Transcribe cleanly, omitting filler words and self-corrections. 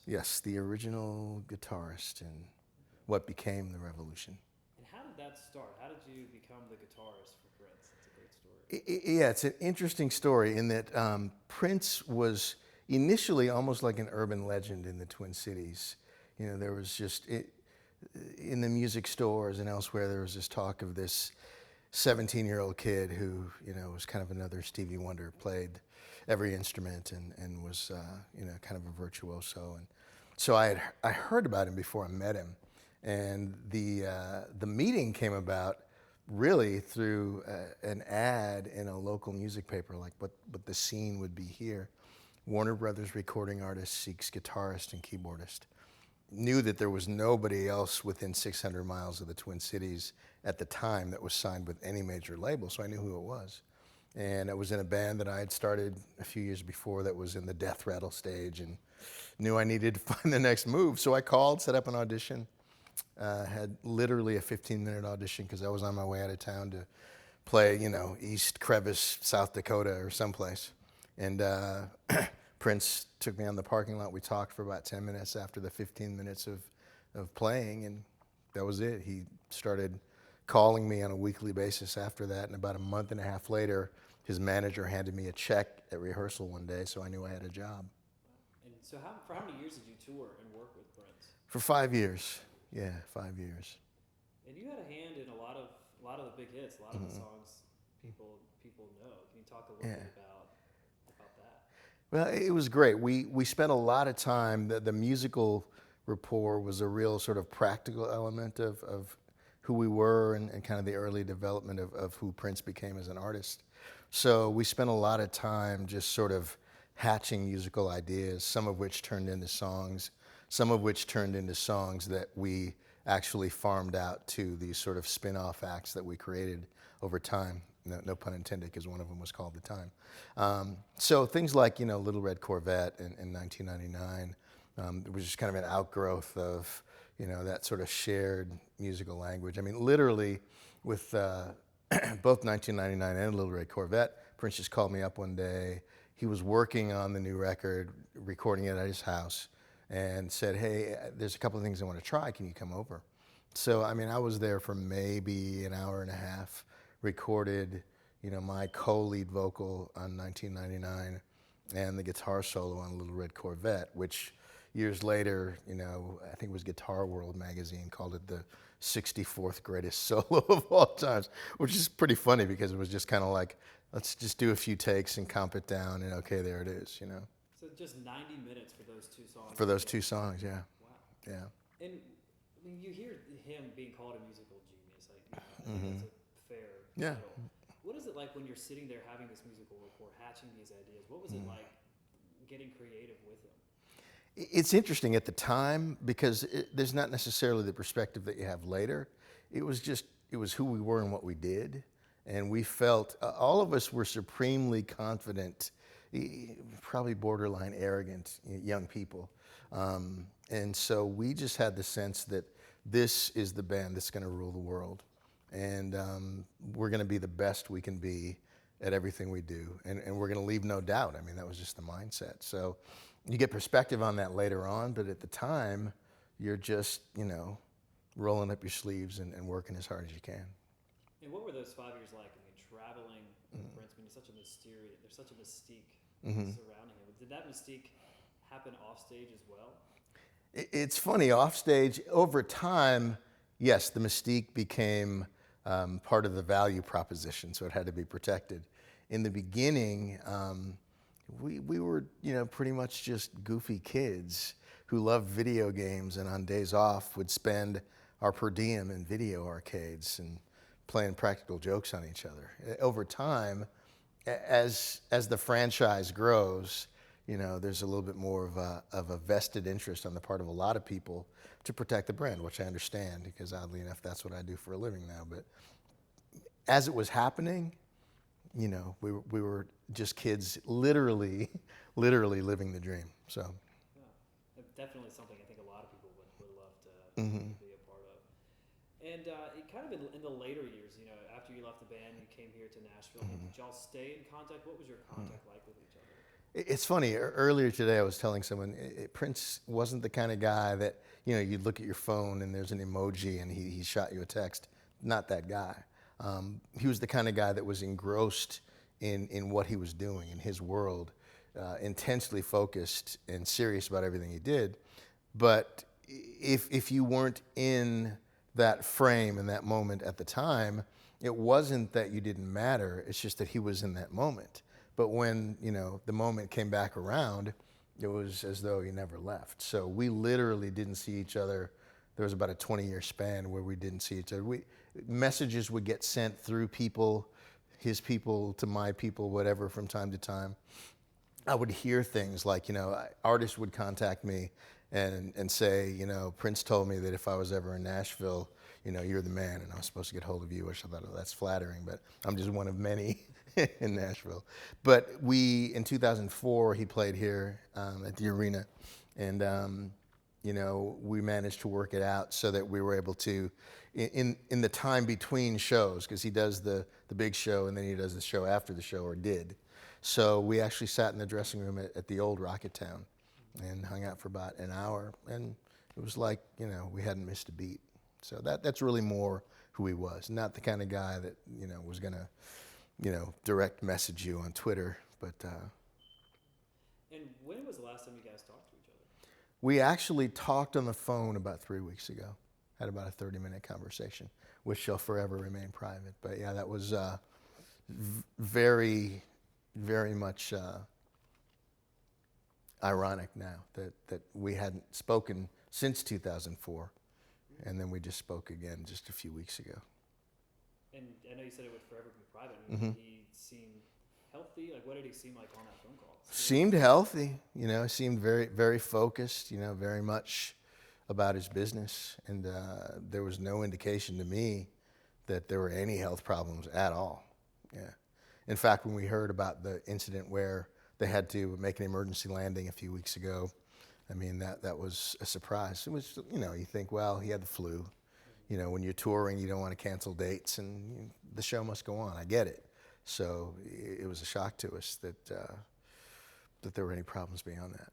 Yes, the original guitarist in what became the Revolution. And how did that start? How did you become the guitarist for Prince? It's a great story. Yeah, it's an interesting story in that Prince was initially almost like an urban legend in the Twin Cities. You know, there was just in the music stores and elsewhere, there was this talk of this 17-year-old kid who, you know, was kind of another Stevie Wonder, played every instrument and was, you know, kind of a virtuoso. And so I heard about him before I met him, and the meeting came about really through an ad in a local music paper, like what the scene would be here. Warner Brothers recording artist seeks guitarist and keyboardist. Knew that there was nobody else within 600 miles of the Twin Cities at the time that was signed with any major label, so I knew who it was. And I was in a band that I had started a few years before that was in the death rattle stage, and knew I needed to find the next move. So I called, set up an audition, had literally a 15-minute audition because I was on my way out of town to play, you know, East Crevice, South Dakota or someplace. And Prince took me on the parking lot. We talked for about 10 minutes after the 15 minutes of playing, and that was it. He started calling me on a weekly basis after that, and about a month and a half later, his manager handed me a check at rehearsal one day, so I knew I had a job. And so for how many years did you tour and work with Prince? For 5 years. Yeah, 5 years. And you had a hand in a lot of the big hits, a lot of the songs people know. Can you talk a little bit about that? Well, it was great. We spent a lot of time. The musical rapport was a real sort of practical element of who we were and kind of the early development of who Prince became as an artist. So we spent a lot of time just sort of hatching musical ideas, some of which turned into songs, some of which turned into songs that we actually farmed out to these sort of spin-off acts that we created over time. No pun intended, because one of them was called The Time. So things like, you know, Little Red Corvette in 1999, it was just kind of an outgrowth of, you know, that sort of shared musical language. I mean, literally with both 1999 and Little Red Corvette, Prince just called me up one day. He was working on the new record, recording it at his house, and said, hey, there's a couple of things I want to try. Can you come over? So, I mean, I was there for maybe an hour and a half, recorded, you know, my co-lead vocal on 1999 and the guitar solo on Little Red Corvette, which years later, you know, I think it was Guitar World magazine called it the 64th greatest solo of all times, which is pretty funny because it was just kind of like, let's just do a few takes and comp it down, and okay, there it is, you know. So just 90 minutes for those two songs? For those two songs, yeah. Wow. Yeah. And I mean, you hear him being called a musical genius. Like, you know, that's a fair title. What is it like when you're sitting there having this musical rapport, hatching these ideas? What was it like getting creative with him? It's interesting at the time because there's not necessarily the perspective that you have later. It was who we were and what we did. And we felt, all of us were supremely confident, probably borderline arrogant young people. And so we just had the sense that this is the band that's going to rule the world. And we're going to be the best we can be at everything we do. And we're going to leave no doubt. I mean, that was just the mindset. So you get perspective on that later on, but at the time, you're just, you know, rolling up your sleeves and working as hard as you can. And what were those 5 years like? I mean, traveling with Prince, I mean, there's such a mystique surrounding him. Did that mystique happen off stage as well? It's funny, off stage, over time, yes, the mystique became part of the value proposition, so it had to be protected. In the beginning, we were, you know, pretty much just goofy kids who loved video games and on days off would spend our per diem in video arcades and playing practical jokes on each other. Over time, as the franchise grows, you know, there's a little bit more of a vested interest on the part of a lot of people to protect the brand, which I understand because oddly enough, that's what I do for a living now. But as it was happening, you know, we were just kids, literally living the dream. So, yeah, definitely something I think a lot of people would love to be a part of. And it kind of in the later years, you know, after you left the band, you came here to Nashville. Did y'all stay in contact? What was your contact like with each other? It's funny. Earlier today, I was telling someone Prince wasn't the kind of guy that you'd look at your phone and there's an emoji and he shot you a text. Not that guy. He was the kind of guy that was engrossed in what he was doing in his world, intensely focused and serious about everything he did. But if you weren't in that frame and that moment at the time, it wasn't that you didn't matter. It's just that he was in that moment. But when the moment came back around, it was as though he never left. So we literally didn't see each other. There was about a 20-year span where we didn't see each other. Messages would get sent through people, his people to my people, whatever, from time to time. I would hear things like, artists would contact me and say, Prince told me that if I was ever in Nashville, you're the man, and I was supposed to get hold of you, which I thought, oh, that's flattering, but I'm just one of many in Nashville. But in 2004, he played here at the arena, and we managed to work it out so that we were able to, in the time between shows, because he does the big show and then he does the show after the show, or did. So we actually sat in the dressing room at the old Rocket Town and hung out for about an hour, and it was like, we hadn't missed a beat. So that's really more who he was. Not the kind of guy that, was gonna, direct message you on Twitter, but. And when was the last time you guys talked to each other? We actually talked on the phone about 3 weeks ago. Had about a 30-minute conversation, which shall forever remain private. But yeah, that was very, very much ironic now that we hadn't spoken since 2004, and then we just spoke again just a few weeks ago. And I know you said it would forever be private. He seemed healthy. Like, what did he seem like on that phone call? Seemed healthy, seemed very, very focused, very much about his business. And there was no indication to me that there were any health problems at all. Yeah. In fact, when we heard about the incident where they had to make an emergency landing a few weeks ago, I mean, that was a surprise. It was, you think, well, he had the flu. When you're touring, you don't want to cancel dates, and the show must go on. I get it. So it was a shock to us that there were any problems beyond that.